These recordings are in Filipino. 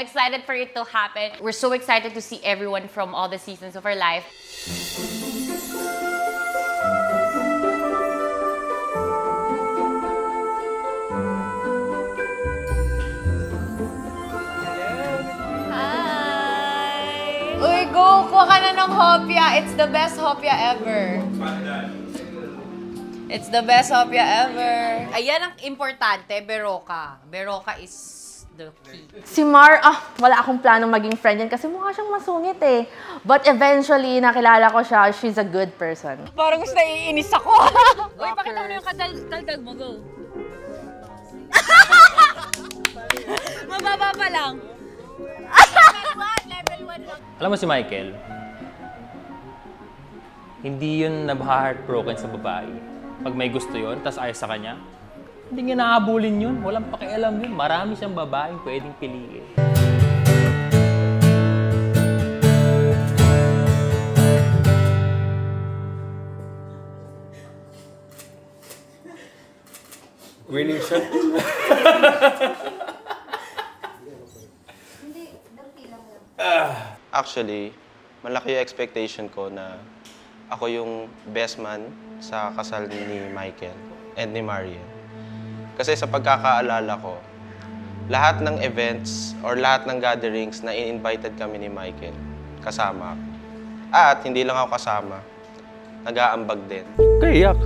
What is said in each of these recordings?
I'm excited for it to happen. We're so excited to see everyone from all the seasons of our life. Uy, go! Kuha ka na ng hopya. It's the best hopya ever. It's the best hopya ever. Ayan ang importante, Beroka. Beroka is the key. Si Mar, wala akong planong maging friend yan kasi mukha siyang masungit eh. But eventually, nakilala ko siya, she's a good person. Parang gusto naiinis ako. Uy, pakita mo na yung kadaldag mo, go. Mababa pa lang. Level 1 lang. Alam mo si Michael, hindi yun nabaha-heartbroken sa babae. Pag may gusto yun, tas ayos sa kanya, hindi niya nakahabulin yun. Walang pakialam yun. Marami siyang babaeng pwedeng piliin. Winning shot. Actually, malaki yung expectation ko na ako yung best man sa kasal ni Michael and ni Marian. Kasi sa pagkakaalala ko, lahat ng events or lahat ng gatherings na in-invited kami ni Michael, kasama ako. At hindi lang ako kasama, nag-aambag din. Kaya iyak.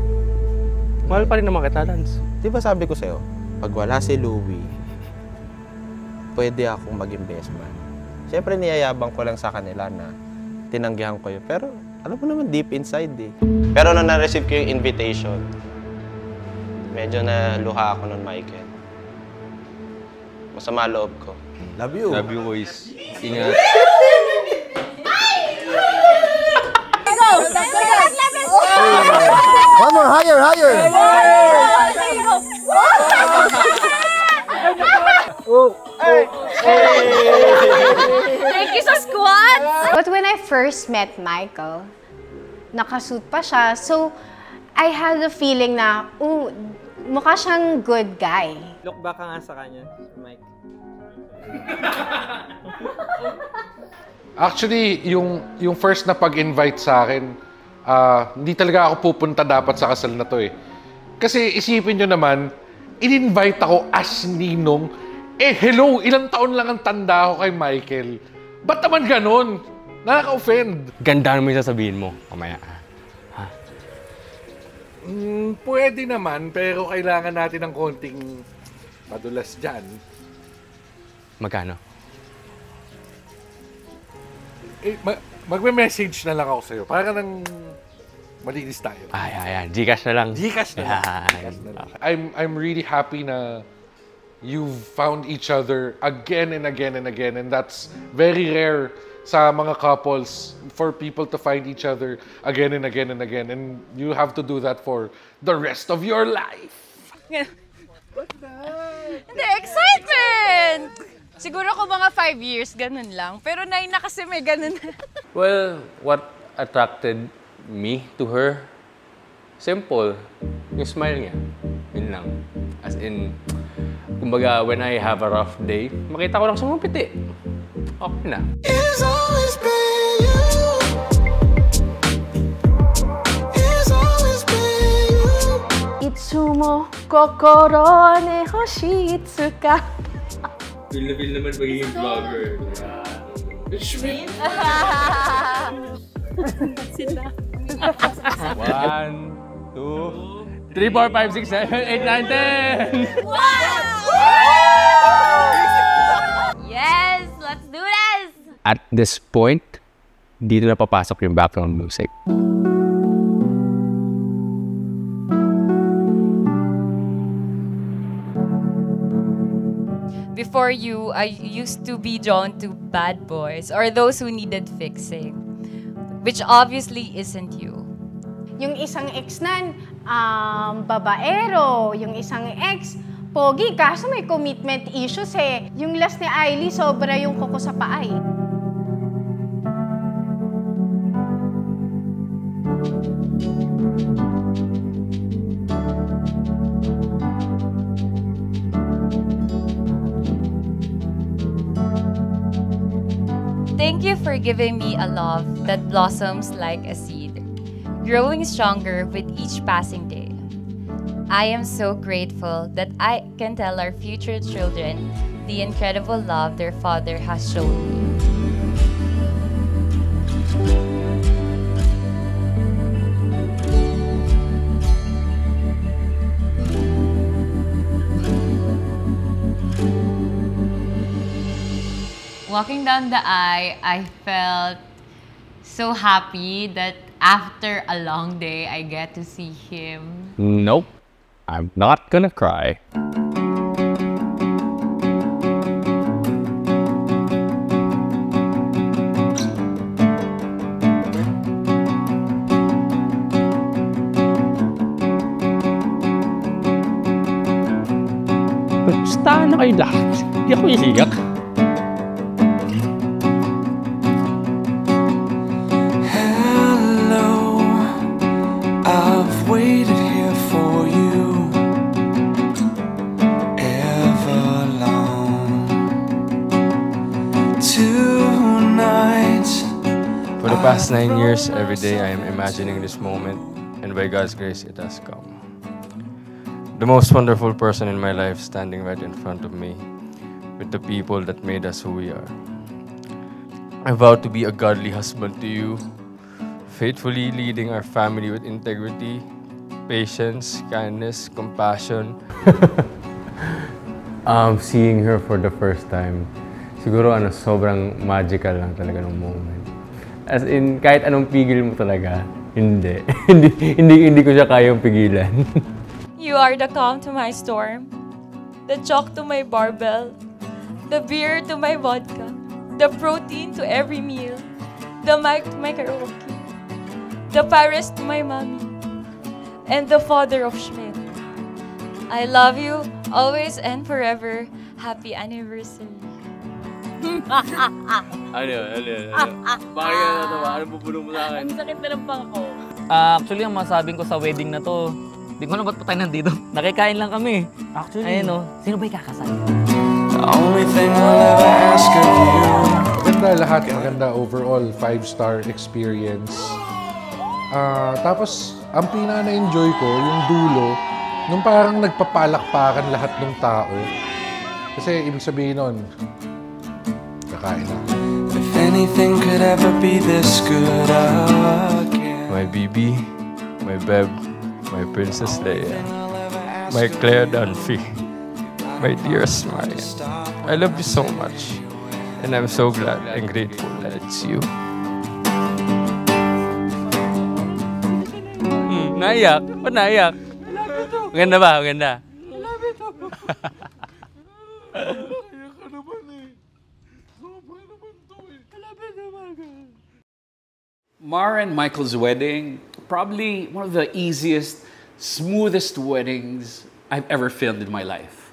Mahal pa rin naman kita, Lance. Di ba sabi ko sa'yo, pag wala si Louie, pwede akong maging best man. Siyempre, niyayabang ko lang sa kanila na tinanggihan ko yun. Pero, alam mo naman, deep inside eh. Pero nung na-receive ko yung invitation, medyo naluha ako nun, Michael. Masama loob ko. Love you. Love you, boys. Ingat. Go! One more, higher, higher! Thank you sa squad! But when I first met Michael, nakasuit pa siya. So, I had a feeling na, mukha siyang good guy. Look back ka nga sa kanya, Mike. Actually, yung first na pag-invite sa akin, hindi talaga ako pupunta dapat sa kasal na to eh. Kasi isipin nyo naman, in-invite ako as ninong. Hello, ilang taon lang ang tanda ko kay Michael. Ba't naman ganun? Nakaka-offend. Ganda mo yung sasabihin mo, mamaya. Ha? Pwede naman, pero kailangan natin ng konting padulas dyan. Magkano? Magme-message na lang ako sa'yo. Para nang malinis tayo. Ayan. Gcash na lang. Gcash na lang. I'm really happy na you've found each other again and again and again. And that's very rare sa mga couples for people to find each other again and again and again. And you have to do that for the rest of your life. What's that? Hindi, excitement! Siguro ko mga 5 years, ganun lang. Pero 9 na kasi may ganun. Well, what attracted me to her? Simple. Yung smile niya. Yun lang. As in, kumbaga, when I have a rough day, makita ko lang siyang ngumiti. Okay na. Itsumo kokoro ne hoshitsuka. Feel na feel naman magiging vlogger. Sweet. Sila. 1, 2, 3, 4, 5, 6, 7, 8, 9, 10! Wow! Yes! Let's do this! At this point, dito na papasok yung background music. Before you, I used to be drawn to bad boys or those who needed fixing, which obviously isn't you. Yung isang ex nan, babaero. Yung isang ex, pogi. Kaso may commitment issues eh. Yung last ni Ailey, sobra yung kuko sa paa eh. you for giving me a love that blossoms like a seed, growing stronger with each passing day. I am so grateful that I can tell our future children the incredible love their father has shown me. Walking down the aisle, I felt so happy that after a long day, I get to see him. Nope. I'm not gonna cry. Basta na kayo lahat. Hindi ako iiyak. Waited here for you ever long. 2 nights. For the past 9 years, every day I am imagining this moment, and by God's grace, it has come. The most wonderful person in my life standing right in front of me, with the people that made us who we are. I vow to be a godly husband to you, faithfully leading our family with integrity, patience, kindness, compassion. Seeing her for the first time, siguro sobrang magical lang talaga ng moment. As in, kahit anong pigil mo talaga, hindi. hindi ko siya kayang pigilan. You are the calm to my storm, the chalk to my barbell, the beer to my vodka, the protein to every meal, the mic to my karaoke, the Paris to my mommy, and the father of Schmidt. I love you always and forever. Happy anniversary. Ano? Bakit ka natawa? Anong pupuno mo sa akin? Ang sakit na ng pangko. Actually, ang masabing ko sa wedding na to, di ko na ba't pa tayo nandito? Nakikain lang kami. Actually, ayun sino ba ikakasal? The only thing I'll ever ask of you. Maganda lahat, maganda overall, 5-star experience. Tapos, ang pinaka-na-enjoy ko, yung dulo, nung parang nagpapalakpakan lahat ng tao. Kasi ibig sabihin nun, kakain na. If anything could ever be this good again. My BB, my Beb, my Princess Leia, my Claire Dunphy, my dearest Marian. I love you so much, and I'm so glad and grateful that it's you. Naiyak? Ba't naiyak? Maganda ba? Maganda? Mara and Michael's wedding, probably one of the easiest, smoothest weddings I've ever filmed in my life.